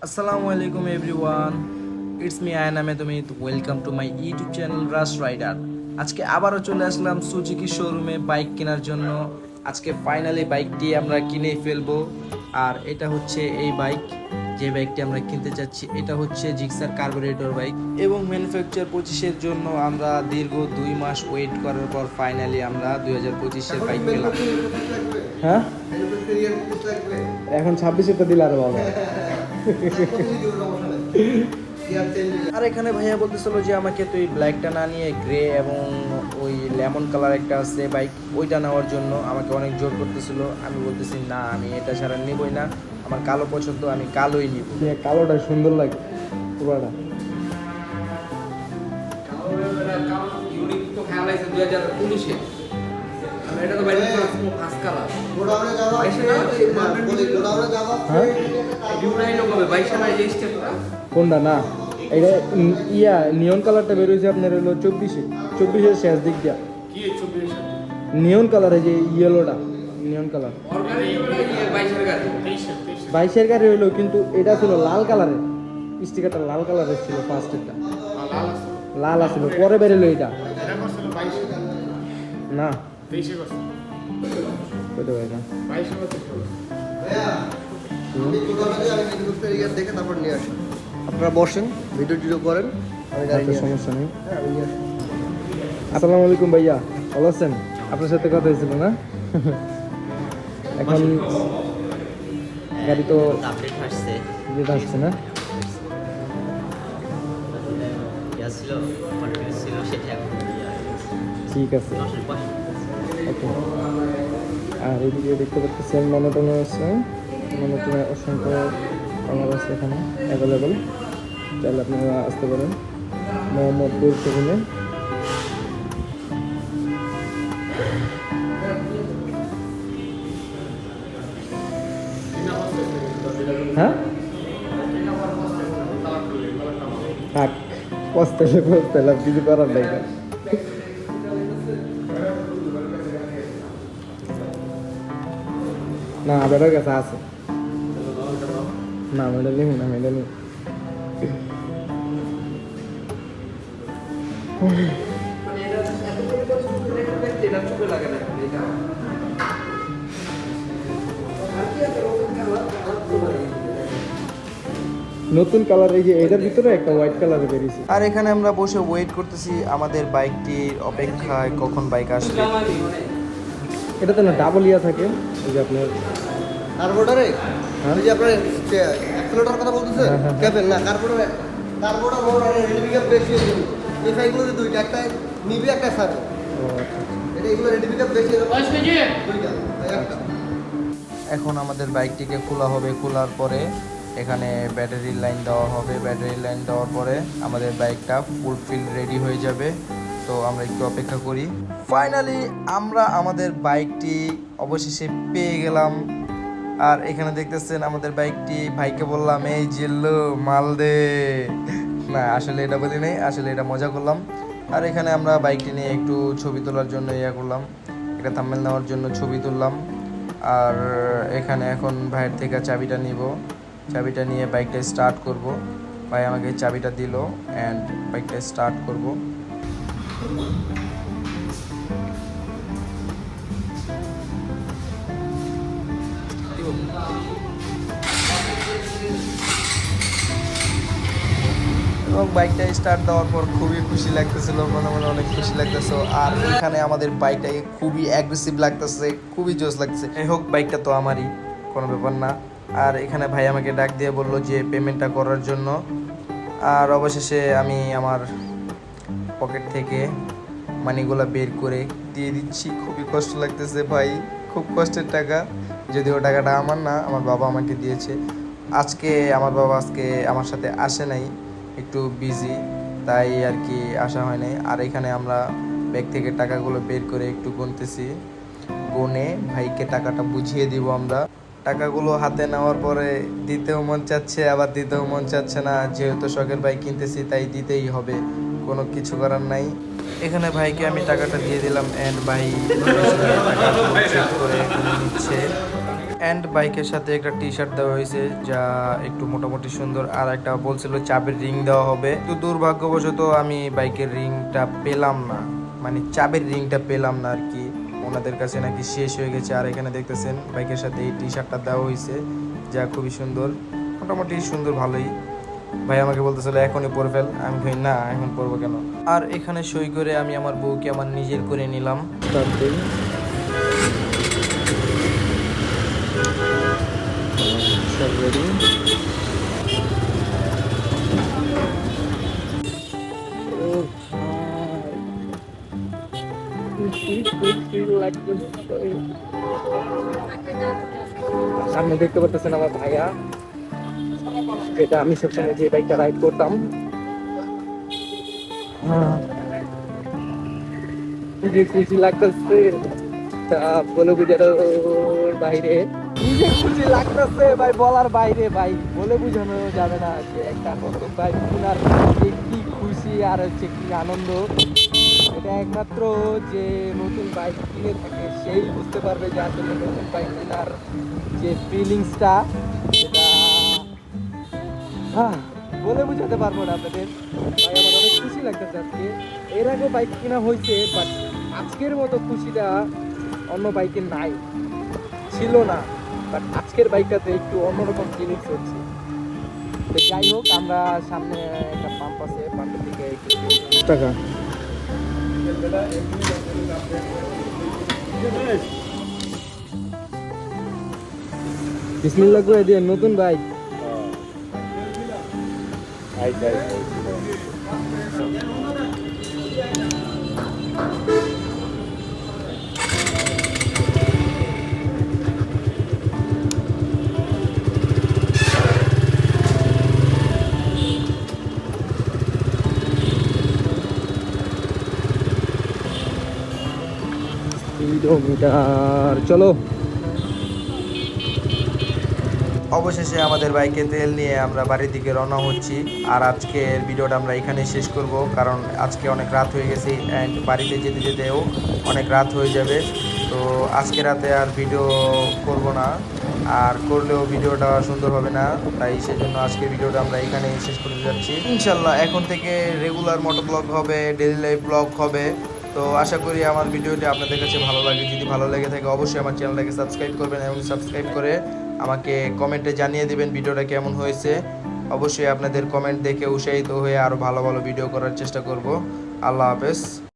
আসসালামু আলাইকুম everyone, it's me Ayon Ahmed Amit. Welcome to my YouTube channel rush rider. আজকে আবারও চলে আসলাম সুজুকি শোরুমে বাইক কেনার জন্য। আজকে ফাইনালি বাইকটি আমরা কিনে ফেলবো। আর এটা হচ্ছে এই বাইক, যে বাইকটি আমরা কিনতে চাচ্ছি এটা হচ্ছে জিক্সার কার্বোরেটর বাইক এবং ম্যানুফ্যাকচার 25-এর জন্য আমরা দীর্ঘ 2 মাস ওয়েট করার পর ফাইনালি আমরা 2025-এর বাইক পেলাম। হ্যাঁ, এখন 26-এরটা দিলে আরো ভালো। আর এখানে ভাইয়া বলতেছিল যে আমাকে তুই ব্ল্যাকটা না নিয়ে গ্রে এবং ওই লেমন কালার একটা আছে বাইক, ওইটা নেওয়ার জন্য আমাকে অনেক জোর করতেছিল। আমি বলতেছি না, আমি এটা ছাড়া নিবই না, আমার কালো পছন্দ, আমি কালোই নিব। কালোটা সুন্দর লাগে পুরোটা। কোনটা না, এটা নিয়ন কালারটা বেরোয়েছে আপনার হলো 24-এর শেষ দিক দিয়া। নিয়ন কালার, এই যে ইয়েলোটা নিয়ন কালার 22-এর গাড়ি হইলো, কিন্তু এটা ছিল লাল কালারের, স্টিকারটা লাল কালারের ছিল। ফার্স্টেরটা লাল আছিল, পরে বেরোলো এটা না দেখে তারপর নিয়ে আসেন। আপনারা বসেন, ভিডিও করেন, সমস্যা নেই। আসসালামু আলাইকুম ভাইয়া, ভালো আছেন? আপনার সাথে কথা হয়েছিল না? এখন গাড়ি তো আপডেট আসছে যেটা আসছে না, ছিল কন্টিনিউ ছিল সেটা এখন ঠিক আছে, ওকে। আর এদিকে দেখতে পাচ্ছেন মনোটন আছে, মনোটনে অসংখ্য কালার আছে এখানে অ্যাভেলেবল, চাইলে আপনারা আসতে পারেন মোহাম্মদপুর শোরুমে। হ্যাঁ, থাক, পস্তাইলে কিছু করার নাই। না বেটার কাছে আছে না, মেডেল নিবি না, মেডেল নিবি। নতুন কালার, এই যে এটার ভিতরে একটা হোয়াইট কালার বেরিয়েছে। আর এখানে আমরা বসে ওয়েট করতেছি আমাদের বাইকটির অপেক্ষায় কখন বাইক আসবে। এটাতে না ডাবল ইয়া থাকে, এই যে আপনার কার্বোরেটরে ওই যে আপনার অ্যাক্সেলেটর কথা বলতেছে, ক্যাপেল না কার্বোরেটর, কার্বোরেটর মোর আর রেডিফিকার বেশি আছে। এই সাইকেলগুলোতে দুইটা, একটা নিবি একটা সাথে, এটা এগুলো রেডিফিকার বেশি আছে দুইটা একটা। এখন আমাদের বাইকটিকে খোলা হবে, খোলার পরে এখানে ব্যাটারি লাইন দেওয়া হবে, ব্যাটারি লাইন দেওয়ার পরে আমাদের বাইকটা ফুলফিল রেডি হয়ে যাবে। তো আমরা একটু অপেক্ষা করি। ফাইনালি আমরা আমাদের বাইকটি অবশেষে পেয়ে গেলাম। আর এখানে দেখতেছেন আমাদের বাইকটি, ভাইকে বললাম এই জিল্লু মাল দে, না আসলে এটা বলি নাই, আসলে এটা মজা করলাম। আর এখানে আমরা বাইকটি নিয়ে একটু ছবি তোলার জন্য করলাম, একটা থাম্বনেল নেওয়ার জন্য ছবি তুললাম। আর এখানে এখন ভাইয়ের থেকে চাবিটা নিব, চাবিটা নিয়ে বাইকটা স্টার্ট করব। ভাই আমাকে চাবিটা দিল অ্যান্ড বাইকটা স্টার্ট করব। এবং বাইকটা স্টার্ট দেওয়ার পর খুবই খুশি লাগতেছিল, মনে মনে অনেক খুশি লাগতেছে। আর এখানে আমাদের বাইকটাকে খুবই অ্যাগ্রেসিভ লাগতেছে, খুবই জোশ লাগছে। এই হোক, বাইকটা তো আমারই, কোনো ব্যাপার না। আর এখানে ভাই আমাকে ডাক দিয়ে বললো যে পেমেন্টটা করার জন্য। আর অবশেষে আমি আমার পকেট থেকে মানিগুলো বের করে দিয়ে দিচ্ছি। খুবই কষ্ট লাগতেছে ভাই, খুব কষ্টের টাকা, যদিও টাকাটা আমার না, আমার বাবা আমাকে দিয়েছে। আজকে আমার বাবা আমার সাথে আসে নাই, একটু বিজি, তাই আর কি আসা হয় নাই। আর এখানে আমরা ব্যাগ থেকে টাকাগুলো বের করে একটু গুনতেছি, গুনে ভাইকে টাকাটা বুঝিয়ে দিব আমরা। টাকাগুলো হাতে নেওয়ার পরে দিতেও মন চাচ্ছে, আবার দিতেও মন চাচ্ছে না, যেহেতু শখের বাইক কিনতেছি তাই দিতেই হবে, কোনো কিছু করার নাই। এখানে ভাইকে আমি টাকাটা দিয়ে দিলাম অ্যান্ড ভাই টাকা চেক করে নিচ্ছে। অ্যান্ড বাইকের সাথে একটা টি শার্ট দেওয়া হয়েছে যা একটু মোটামুটি সুন্দর, আর একটা বলছিল চাবির রিং দেওয়া হবে। তো দুর্ভাগ্যবশত আমি বাইকের রিংটা পেলাম না, মানে চাবির রিংটা পেলাম না আর কি, ওনাদের কাছে নাকি শেষ হয়ে গেছে। আর এখানে দেখতেছেন বাইকের সাথে এই টি শার্টটা দেওয়া হয়েছে যা খুবই সুন্দর, মোটামুটি সুন্দর, ভালোই। ভাই আমাকে বলতেছিল এখনই পরে ফেল, আমি ভাই না এখন পরবো কেন। আর এখানে সই করে আমি আমার বউকে আমার নিজের করে নিলাম। সামনে দেখতে পাচ্ছেন আমার ভাইয়া, এটা আমি সবসময় যে বাইকটা রাইড করতাম। যে খুশি লাগতেছে তা বলে বুঝানোর বাইরে, নিজে খুশি লাগতেছে ভাই, বলার বাইরে ভাই, বলে বুঝানো যাবে না যে একটা নতুন বাইক কেনার যে কি খুশি আর হচ্ছে কি আনন্দ, এটা একমাত্র যে নতুন বাইক কিনে থাকে সেই বুঝতে পারবে যে আসলে নতুন বাইক কেনার যে ফিলিংসটা, সেটা বলে বুঝাতে পারবো না আপনাদের। ভাই আমার অনেক খুশি লাগতেছে আজকে, এর আগে বাইক কেনা হয়েছে বাট আজকের মতো খুশিটা অন্য বাইকে নাই, ছিল না, বাট আজকের বাইকটাতে একটু অন্যরকম ফিলিংস হচ্ছে। তো যাই হোক, আমরা সামনে একটা পাম্প আছে, পাম্পের দিকে একটু টাকা বিসমিল্লাহ করে দিয়ে নতুন বাইক। স্পিডোমিটার চলো। অবশেষে আমাদের বাইকে তেল নিয়ে আমরা বাড়ির দিকে রওনা হচ্ছি। আর আজকের ভিডিওটা আমরা এখানে শেষ করব, কারণ আজকে অনেক রাত হয়ে গেছে অ্যান্ড বাড়িতে যেতে যেতেও অনেক রাত হয়ে যাবে। তো আজকে রাতে আর ভিডিও করব না, আর করলেও ভিডিওটা সুন্দর হবে না, তাই সেজন্য আজকের ভিডিওটা আমরা এখানে শেষ করতে যাচ্ছি। ইনশাল্লাহ এখন থেকে রেগুলার মোটো ব্লগ হবে, ডেইলি লাইফ ব্লগ হবে। তো আশা করি আমার ভিডিওটি আপনাদের কাছে ভালো লাগে। যদি ভালো লেগে থাকে অবশ্যই আমার চ্যানেলটাকে সাবস্ক্রাইব করবেন এবং সাবস্ক্রাইব করে আমাকে কমেন্টে জানিয়ে দেবেন ভিডিওটা কেমন হয়েছে। অবশ্যই আপনাদের কমেন্ট দেখে উৎসাহিত হয়ে আরও ভালো ভালো ভিডিও করার চেষ্টা করব। আল্লাহ হাফেজ।